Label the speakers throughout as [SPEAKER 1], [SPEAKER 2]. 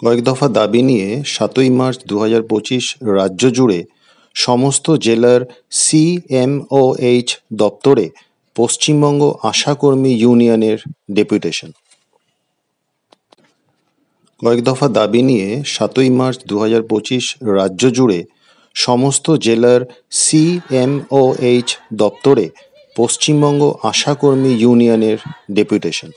[SPEAKER 1] কয়েক দফা দাবি নিয়ে ৭ই মার্চ ২০২৫ রাজ্য জুড়ে সমস্ত জেলার সিএমওএইচ দপ্তরে পশ্চিমবঙ্গ আশাকর্মী ইউনিয়নের ডেপুটেশন। কয়েক দফা দাবি নিয়ে ৭ই মার্চ ২০২৫ রাজ্য জুড়ে সমস্ত জেলার সিএমওএইচ দপ্তরে পশ্চিমবঙ্গ আশাকর্মী ইউনিয়নের ডেপুটেশন।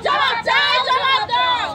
[SPEAKER 2] জবাব চাই, জবাব দাও।